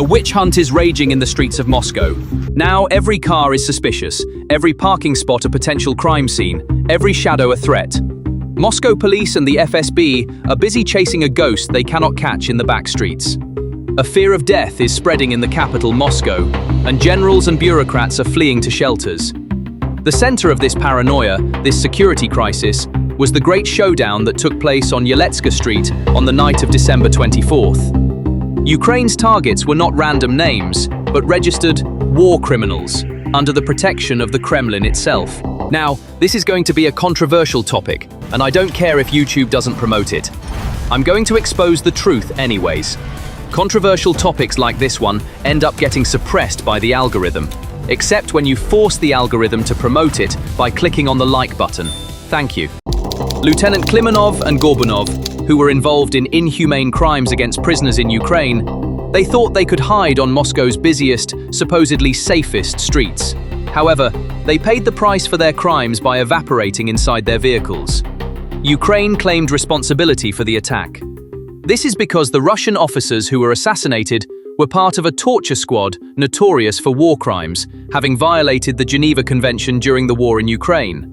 witch hunt is raging in the streets of Moscow. Now every car is suspicious, every parking spot a potential crime scene, every shadow a threat. Moscow police and the FSB are busy chasing a ghost they cannot catch in the back streets. A fear of death is spreading in the capital, Moscow, and generals and bureaucrats are fleeing to shelters. The center of this paranoia, this security crisis, was the great showdown that took place on Yeletska Street on the night of December 24th. Ukraine's targets were not random names, but registered war criminals under the protection of the Kremlin itself. Now, this is going to be a controversial topic, and I don't care if YouTube doesn't promote it. I'm going to expose the truth anyways. Controversial topics like this one end up getting suppressed by the algorithm, except when you force the algorithm to promote it by clicking on the like button. Thank you. Lieutenant Klimanov and Gorbunov, who were involved in inhumane crimes against prisoners in Ukraine, they thought they could hide on Moscow's busiest, supposedly safest streets. However, they paid the price for their crimes by evaporating inside their vehicles. Ukraine claimed responsibility for the attack. This is because the Russian officers who were assassinated were part of a torture squad notorious for war crimes, having violated the Geneva Convention during the war in Ukraine.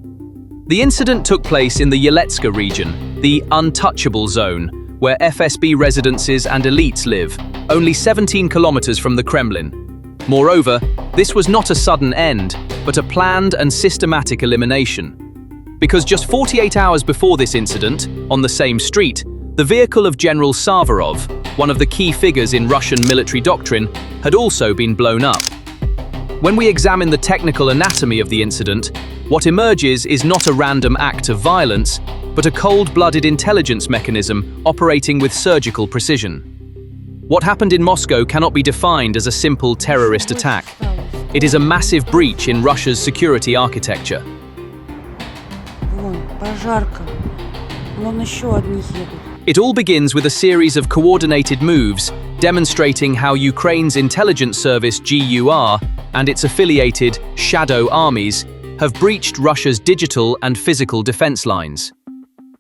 The incident took place in the Yeletska region, the Untouchable zone, where FSB residences and elites live, only 17 kilometers from the Kremlin. Moreover, this was not a sudden end, but a planned and systematic elimination. Because just 48 hours before this incident, on the same street, the vehicle of General Savarov, one of the key figures in Russian military doctrine, had also been blown up. When we examine the technical anatomy of the incident, what emerges is not a random act of violence, but a cold-blooded intelligence mechanism operating with surgical precision. What happened in Moscow cannot be defined as a simple terrorist attack. It is a massive breach in Russia's security architecture. It all begins with a series of coordinated moves demonstrating how Ukraine's intelligence service GUR and its affiliated shadow armies have breached Russia's digital and physical defense lines.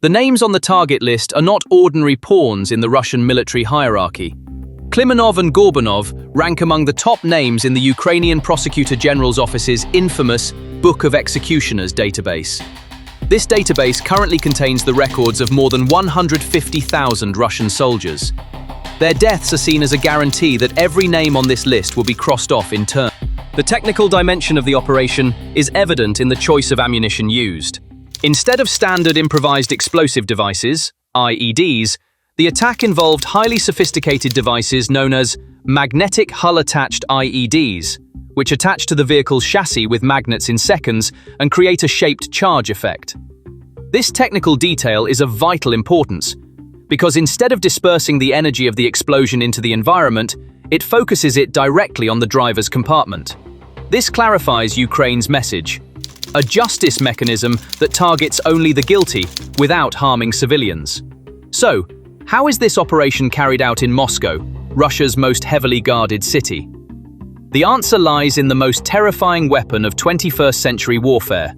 The names on the target list are not ordinary pawns in the Russian military hierarchy. Klimanov and Gorbunov rank among the top names in the Ukrainian Prosecutor General's office's infamous Book of Executioners database. This database currently contains the records of more than 150,000 Russian soldiers. Their deaths are seen as a guarantee that every name on this list will be crossed off in turn. The technical dimension of the operation is evident in the choice of ammunition used. Instead of standard improvised explosive devices, IEDs, the attack involved highly sophisticated devices known as Magnetic Hull-Attached IEDs, which attach to the vehicle's chassis with magnets in seconds and create a shaped charge effect. This technical detail is of vital importance, because instead of dispersing the energy of the explosion into the environment, it focuses it directly on the driver's compartment. This clarifies Ukraine's message: a justice mechanism that targets only the guilty without harming civilians. So, how is this operation carried out in Moscow, Russia's most heavily guarded city? The answer lies in the most terrifying weapon of 21st century warfare: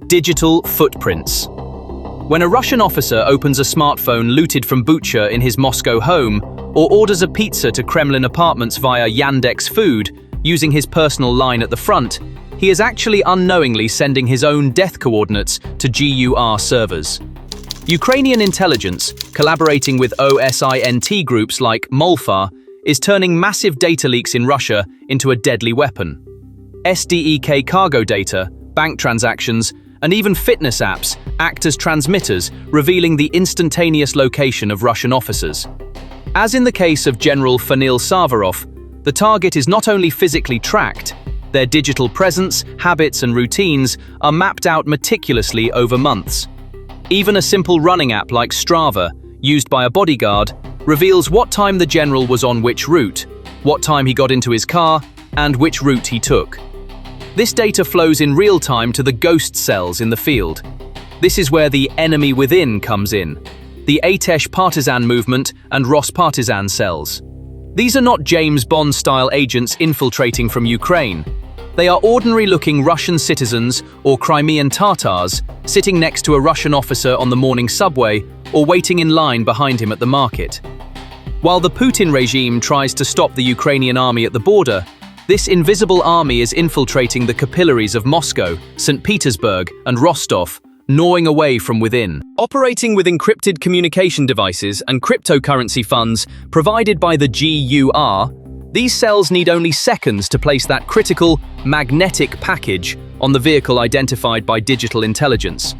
digital footprints. When a Russian officer opens a smartphone looted from Bucha in his Moscow home, or orders a pizza to Kremlin apartments via Yandex Food, using his personal line at the front, he is actually unknowingly sending his own death coordinates to GUR servers. Ukrainian intelligence, collaborating with OSINT groups like Molfar, is turning massive data leaks in Russia into a deadly weapon. SDEK cargo data, bank transactions, and even fitness apps act as transmitters, revealing the instantaneous location of Russian officers. As in the case of General Savarov, the target is not only physically tracked, their digital presence, habits, and routines are mapped out meticulously over months. Even a simple running app like Strava, used by a bodyguard, reveals what time the general was on which route, what time he got into his car, and which route he took. This data flows in real time to the ghost cells in the field. This is where the enemy within comes in, the Atesh partisan movement and Ross partisan cells. These are not James Bond-style agents infiltrating from Ukraine. They are ordinary-looking Russian citizens or Crimean Tatars sitting next to a Russian officer on the morning subway or waiting in line behind him at the market. While the Putin regime tries to stop the Ukrainian army at the border, this invisible army is infiltrating the capillaries of Moscow, St. Petersburg, and Rostov, gnawing away from within. Operating with encrypted communication devices and cryptocurrency funds provided by the GUR, these cells need only seconds to place that critical, magnetic package on the vehicle identified by digital intelligence.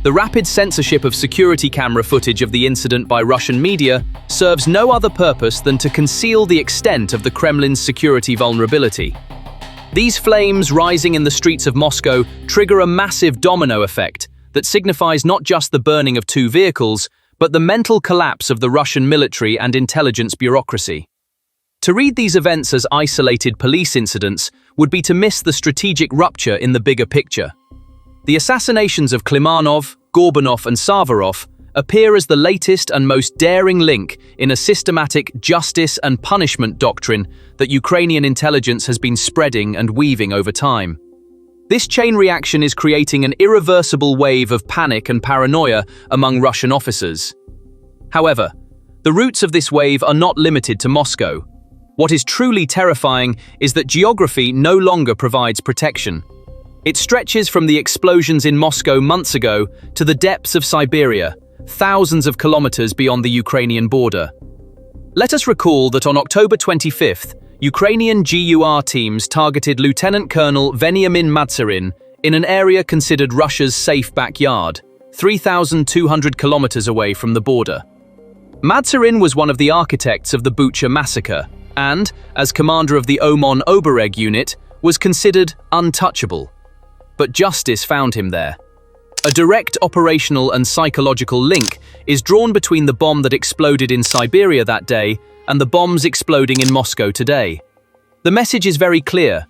The rapid censorship of security camera footage of the incident by Russian media serves no other purpose than to conceal the extent of the Kremlin's security vulnerability. These flames rising in the streets of Moscow trigger a massive domino effect that signifies not just the burning of two vehicles, but the mental collapse of the Russian military and intelligence bureaucracy. To read these events as isolated police incidents would be to miss the strategic rupture in the bigger picture. The assassinations of Klimanov, Gorbunov, and Savarov appear as the latest and most daring link in a systematic justice and punishment doctrine that Ukrainian intelligence has been spreading and weaving over time. This chain reaction is creating an irreversible wave of panic and paranoia among Russian officers. However, the roots of this wave are not limited to Moscow. What is truly terrifying is that geography no longer provides protection. It stretches from the explosions in Moscow months ago to the depths of Siberia, thousands of kilometers beyond the Ukrainian border. Let us recall that on October 25th, Ukrainian GUR teams targeted Lieutenant Colonel Veniamin Madzerin in an area considered Russia's safe backyard, 3,200 kilometers away from the border. Madzerin was one of the architects of the Bucha massacre and, as commander of the Omon Obereg unit, was considered untouchable. But justice found him there. A direct operational and psychological link is drawn between the bomb that exploded in Siberia that day and the bombs exploding in Moscow today. The message is very clear.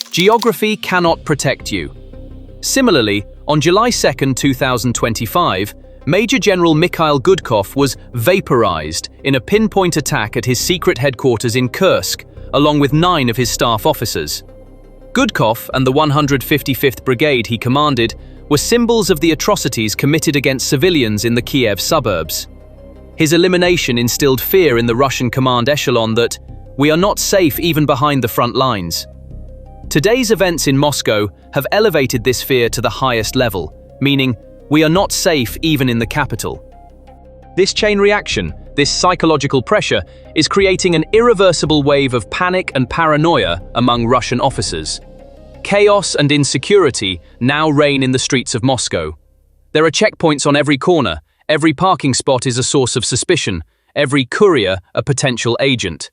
Geography cannot protect you. Similarly, on July 2, 2025, Major General Mikhail Gudkov was vaporized in a pinpoint attack at his secret headquarters in Kursk, along with 9 of his staff officers. Gudkov and the 155th Brigade he commanded were symbols of the atrocities committed against civilians in the Kiev suburbs. His elimination instilled fear in the Russian command echelon that we are not safe even behind the front lines. Today's events in Moscow have elevated this fear to the highest level, meaning we are not safe even in the capital. This chain reaction, this psychological pressure, is creating an irreversible wave of panic and paranoia among Russian officers. Chaos and insecurity now reign in the streets of Moscow. There are checkpoints on every corner, every parking spot is a source of suspicion, every courier a potential agent.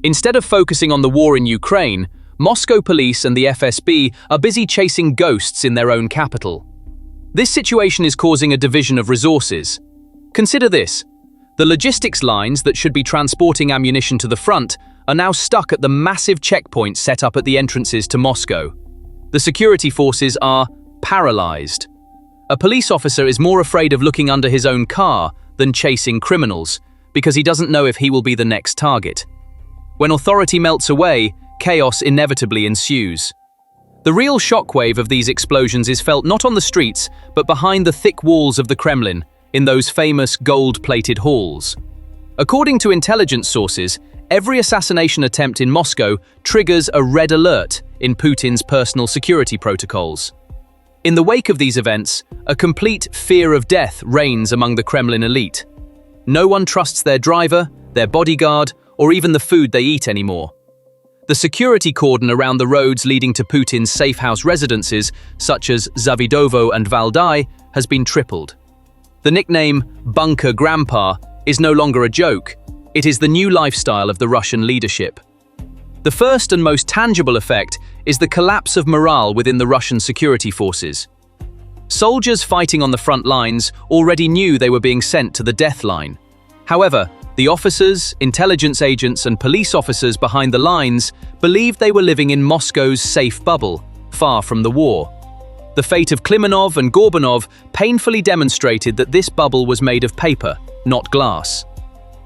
Instead of focusing on the war in Ukraine, Moscow police and the FSB are busy chasing ghosts in their own capital. This situation is causing a division of resources. Consider this. The logistics lines that should be transporting ammunition to the front are now stuck at the massive checkpoints set up at the entrances to Moscow. The security forces are paralyzed. A police officer is more afraid of looking under his own car than chasing criminals, because he doesn't know if he will be the next target. When authority melts away, chaos inevitably ensues. The real shockwave of these explosions is felt not on the streets, but behind the thick walls of the Kremlin, in those famous gold-plated halls. According to intelligence sources, every assassination attempt in Moscow triggers a red alert in Putin's personal security protocols. In the wake of these events, a complete fear of death reigns among the Kremlin elite. No one trusts their driver, their bodyguard, or even the food they eat anymore. The security cordon around the roads leading to Putin's safe house residences, such as Zavidovo and Valdai, has been tripled. The nickname Bunker Grandpa is no longer a joke. It is the new lifestyle of the Russian leadership. The first and most tangible effect is the collapse of morale within the Russian security forces. Soldiers fighting on the front lines already knew they were being sent to the death line. However, the officers, intelligence agents, and police officers behind the lines believed they were living in Moscow's safe bubble, far from the war. The fate of Klimanov and Gorbunov painfully demonstrated that this bubble was made of paper, not glass.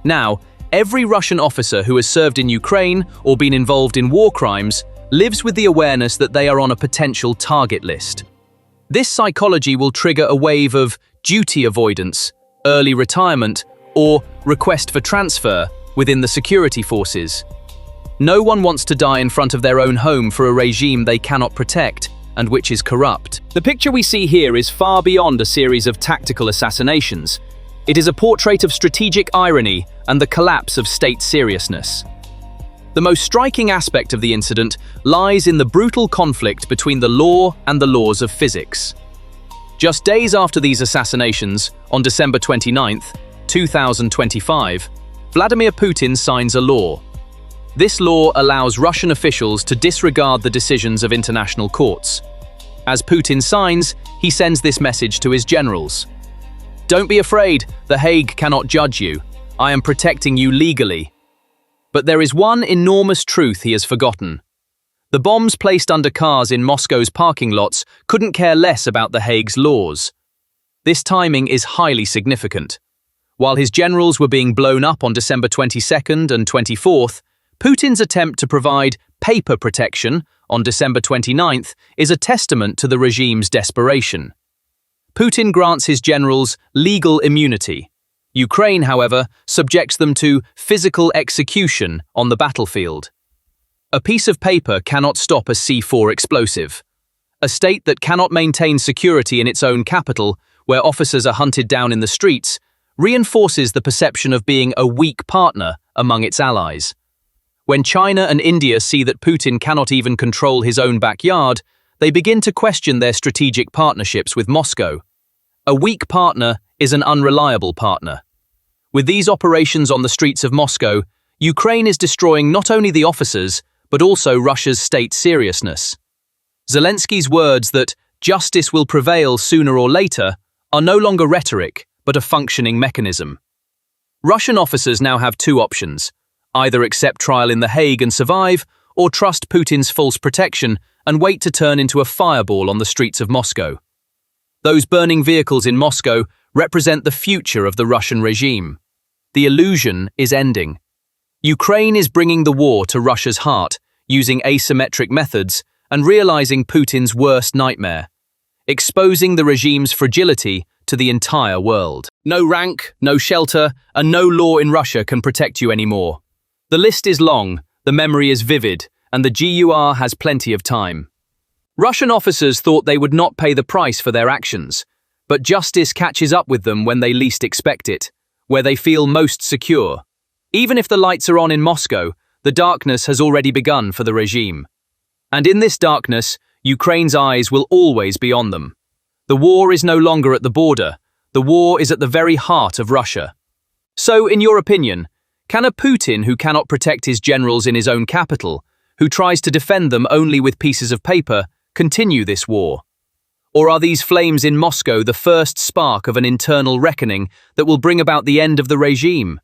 Now, every Russian officer who has served in Ukraine or been involved in war crimes lives with the awareness that they are on a potential target list. This psychology will trigger a wave of duty avoidance, early retirement, or request for transfer, within the security forces. No one wants to die in front of their own home for a regime they cannot protect and which is corrupt. The picture we see here is far beyond a series of tactical assassinations. It is a portrait of strategic irony and the collapse of state seriousness. The most striking aspect of the incident lies in the brutal conflict between the law and the laws of physics. Just days after these assassinations, on December 29, 2025, Vladimir Putin signs a law. This law allows Russian officials to disregard the decisions of international courts. As Putin signs, he sends this message to his generals. Don't be afraid, The Hague cannot judge you. I am protecting you legally. But there is one enormous truth he has forgotten. The bombs placed under cars in Moscow's parking lots couldn't care less about The Hague's laws. This timing is highly significant. While his generals were being blown up on December 22nd and 24th, Putin's attempt to provide paper protection on December 29th is a testament to the regime's desperation. Putin grants his generals legal immunity. Ukraine, however, subjects them to physical execution on the battlefield. A piece of paper cannot stop a C4 explosive. A state that cannot maintain security in its own capital, where officers are hunted down in the streets, reinforces the perception of being a weak partner among its allies. When China and India see that Putin cannot even control his own backyard, they begin to question their strategic partnerships with Moscow. A weak partner is an unreliable partner. With these operations on the streets of Moscow, Ukraine is destroying not only the officers, but also Russia's state seriousness. Zelensky's words that justice will prevail sooner or later are no longer rhetoric, but a functioning mechanism. Russian officers now have two options: either accept trial in The Hague and survive, or trust Putin's false protection and wait to turn into a fireball on the streets of Moscow. Those burning vehicles in Moscow represent the future of the Russian regime. The illusion is ending. Ukraine is bringing the war to Russia's heart, using asymmetric methods and realizing Putin's worst nightmare, exposing the regime's fragility to the entire world. No rank, no shelter, and no law in Russia can protect you anymore. The list is long, the memory is vivid, and the GUR has plenty of time. Russian officers thought they would not pay the price for their actions, but justice catches up with them when they least expect it, where they feel most secure. Even if the lights are on in Moscow, the darkness has already begun for the regime. And in this darkness, Ukraine's eyes will always be on them. The war is no longer at the border. The war is at the very heart of Russia. So, in your opinion, can a Putin who cannot protect his generals in his own capital, who tries to defend them only with pieces of paper, continue this war? Or are these flames in Moscow the first spark of an internal reckoning that will bring about the end of the regime?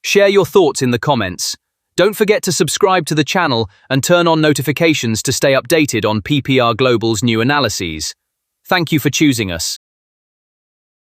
Share your thoughts in the comments. Don't forget to subscribe to the channel and turn on notifications to stay updated on PPR Global's new analyses. Thank you for choosing us.